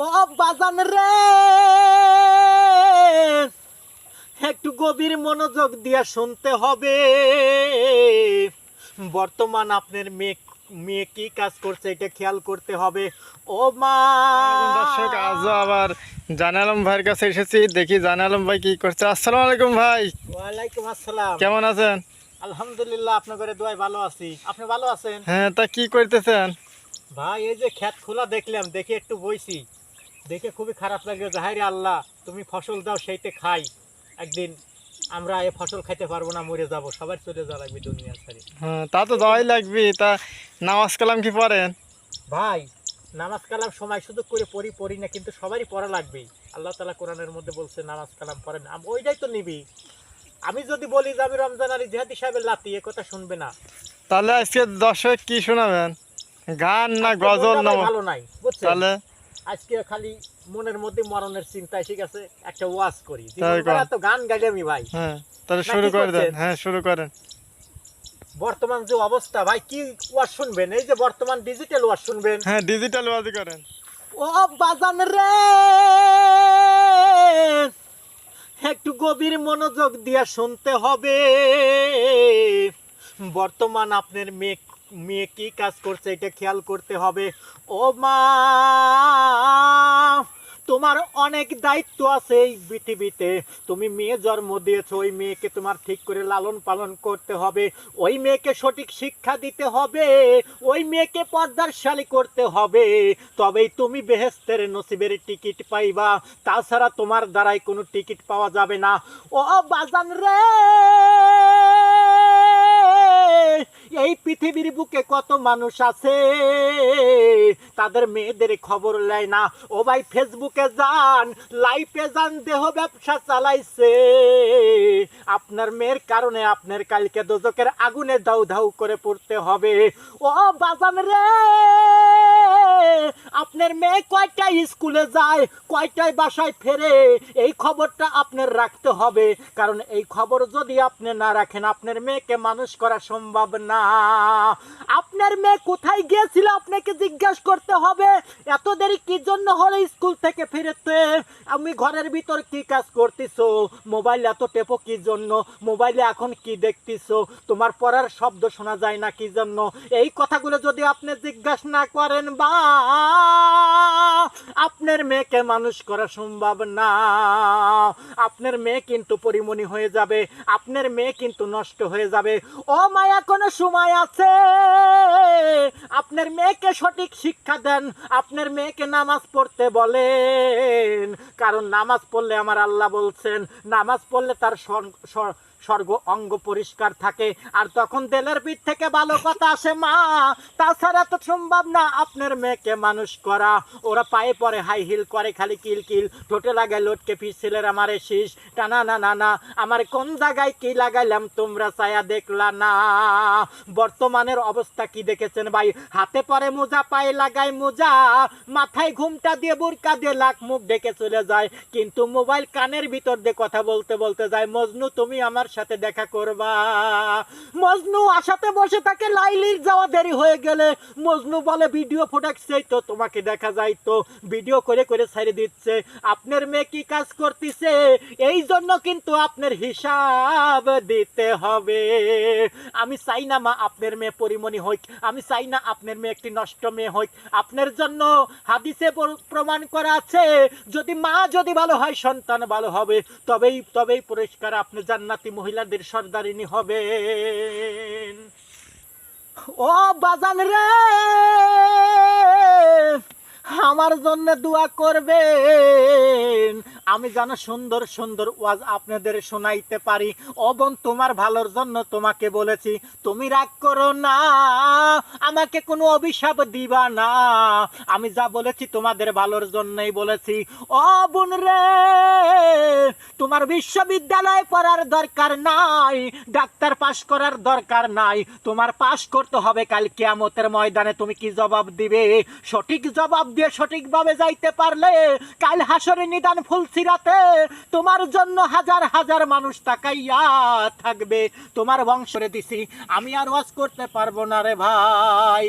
ও বাজান রে, একটু গভীর মনোযোগ দিয়া শুনতে হবে। বর্তমান আপনার মেয়ে মেয়ে কি কাজ করছে এটা খেয়াল করতে হবে। ও মা, দর্শক আজও আবার জান আলম ভাইয়ের কাছে এসেছি, দেখি জান আলম ভাই কি করছে। আসসালামু আলাইকুম ভাই, ওয়ালাইকুম আসসালাম। কেমন আছেন? আলহামদুলিল্লাহ, আপনার ঘরে দোয়ায় ভালো আছি। আপনি ভালো আছেন? হ্যাঁ, তা কি করতেছেন? ভাই এই যে ক্ষেত খোলা দেখলাম, দেখে একটু বইছি, দেখে খুবই খারাপ লাগলো যে হায় রে আল্লাহ, তুমি ফসল দাও সেইতে খাই, একদিন আমরা এই ফসল খাইতে পারবো না, মরে যাব, সবার চলে যাওয়া লাগবে দুনিয়া ছেড়ে। হ্যাঁ, তা তো যাওয়াই লাগবে। তা নামাজ কালাম কি পড়েন? ভাই নামাজ কালাম সময় সুযোগ করে পড়ি না, কিন্তু সবারই পড়া লাগবে। আল্লাহ তাআলা কোরআনের মধ্যে বলছে নামাজ কালাম পড়েন, ওইটাই তো নিবি। আমি যদি বলি যে আমি রমজান আলী জিহাদি সাহেবের লাতি, এ কথা শুনবে না। তাহলে আজকে দর্শক কি শোনাবেন, গান না আজকে গজল মনটা না? ভাই ভালো নাই, বুঝছেন? তাহলে আজকে খালি মনের মধ্যে মরণের চিন্তা, ঠিক আছে, একটা ওয়াজ করি। তাই কর। তো গান গাইলে আমি ভাই। হ্যাঁ, তাহলে না, শুরু কি করে দেন। করছেন? হ্যাঁ, শুরু করেন। বর্তমান যে অবস্থা ভাই, কি ওয়াজ শুনবেন? এই যে বর্তমান ডিজিটাল ওয়াজ শুনবেন। হ্যাঁ, ডিজিটাল ওয়াজি করেন। ও বাজান রে, একটু গভীর মনোযোগ দিয়া শুনতে হবে। বর্তমান আপনার মেয়ে মেয়ে কি কাজ করছে এটা খেয়াল করতে হবে। ও মা, তোমার অনেক দায়িত্ব আছে এই পৃথিবীতে। তুমি মেয়ে জন্ম দিয়েছো, ওই মেয়েকে তোমার ঠিক করে লালন পালন করতে হবে, ওই মেয়েকে সঠিক শিক্ষা দিতে হবে, ওই মেয়েকে পর্দারশালী করতে হবে, তবেই তুমি বেহেশতের নসিবের টিকিট পাইবা। তাছাড়া তোমার দ্বারাই কোনো টিকিট পাওয়া যাবে না। ও বাজান রে, এই পৃথিবীর বুকে কত মানুষ আছে তাদের মেয়েদের খবর নেয় না। ও ভাই ফেসবুকে যান, লাইফে যান, দেহ ব্যবসা চালাইছে। আপনার মেয়ের কারণে আপনার কালকে দোজকের আগুনে দাউ ধাউ করে পড়তে হবে। ও বাজান রে, আপনার মেয়ে কয়টায় স্কুলে যায়, কয়টায় বাসায় ফেরে, এই খবরটা আপনার রাখতে হবে। কারণ এই খবর যদি আপনি না রাখেন, আপনার মেয়েকে মানুষ করা সম্ভব না। আপনার মেয়ে কোথায় গিয়েছিল আপনাকে জিজ্ঞাসা করতে হবে। এত দেরি কি জন্য হলো স্কুল থেকে ফিরতে? আমি ঘরের ভিতর কি কাজ করতেছো? মোবাইল এত টেপো কি জন্য? মোবাইলে এখন কি দেখতেছো? তোমার পড়ার শব্দ শোনা যায় না কি জন্য? এই কথাগুলো যদি আপনি জিজ্ঞাসা না করেন, বা আপনার মেয়েকে মানুষ করা সম্ভব না। আপনার মেয়ে কিন্তু পরিমণি হয়ে যাবে, আপনার মেয়ে কিন্তু নষ্ট হয়ে যাবে। ও মায়া, কোনো সময় আছে, আপনার মেয়েকে সঠিক শিক্ষা দেন, আপনার মেয়েকে নামাজ পড়তে বলেন। কারণ নামাজ পড়লে আমার আল্লাহ বলছেন, নামাজ পড়লে তার স্বর্গ অঙ্গ পরিষ্কার থাকে, আর তখন দেলের পিঠ থেকে ভালো কথা আসে মা। তাছাড়া তো সম্ভব না আপনার মেয়েকে মানুষ করা। ওরা পায়ে পরে হাই হিল করে, খালি কিল কিল, ঠোঁটে লাগায় লটকে পিছিলের আমারে শীষ টানা না না না, আমার কোন জায়গায় কি লাগাইলাম তোমরা ছায়া দেখলা না। বর্তমানের অবস্থা কি দেখেছেন ভাই? হাতে পরে মোজা, পায়ে লাগায় মোজা, মাথায় ঘুমটা দিয়ে বোরকা দিয়ে লাখ মুখ ডেকে চলে যায়, কিন্তু মোবাইল কানের ভিতর দিয়ে কথা বলতে বলতে যায়, মজনু তুমি আমার সাথে দেখা করবা। মজনু আশাতে বসে থাকে, লাইলির যাওয়া দেরি হয়ে গেলে মজনু বলে ভিডিও ফোটাচ্ছেই তো, তোমাকে দেখা যায় তো, ভিডিও করে করে ছেড়ে দিচ্ছে। আপনার মেয়ে কি কাজ করতেছে, এই জন্য কিন্তু আপনার হিসাব দিতে হবে। আমি চাই না মা আপনার মেয়ে পরিমণি হইক, আমি চাই না আপনার মেয়ে একটি নষ্ট মেয়ে হইক। আপনার জন্য হাদিসে প্রমাণ করা আছে, যদি মা যদি ভালো হয়, সন্তান ভালো হবে, তবেই তবেই পুরস্কার আপনি জান্নাতি মহিলাদের সর্দারিনী হবেন। ও বাজান রে, আমার জন্য দোয়া করবেন, আমি যেন সুন্দর সুন্দর ওয়াজ আপনাদের শোনাইতে পারি। ও বোন, তোমার ভালোর জন্য তোমাকে বলেছি, তুমি রাগ করো না, আমাকে কোনো অভিশাপ দিবা না, আমি যা বলেছি তোমাদের ভালোর জন্যই বলেছি। ও বোন রে, তোমার বিশ্ববিদ্যালয়ে পড়ার দরকার নাই, ডাক্তার পাশ করার দরকার নাই, তোমার পাশ করতে হবে কাল কিয়ামতের ময়দানে। তুমি কি জবাব দিবে? সঠিক জবাব দিয়ে সঠিকভাবে যাইতে পারলে কাল হাসরে নিদান ফুলসিরাতে তোমার জন্য হাজার হাজার মানুষ তাকাইয়া থাকবে। তোমার বংশরে দিছি, আমি আর ওয়াজ করতে পারবো না রে ভাই।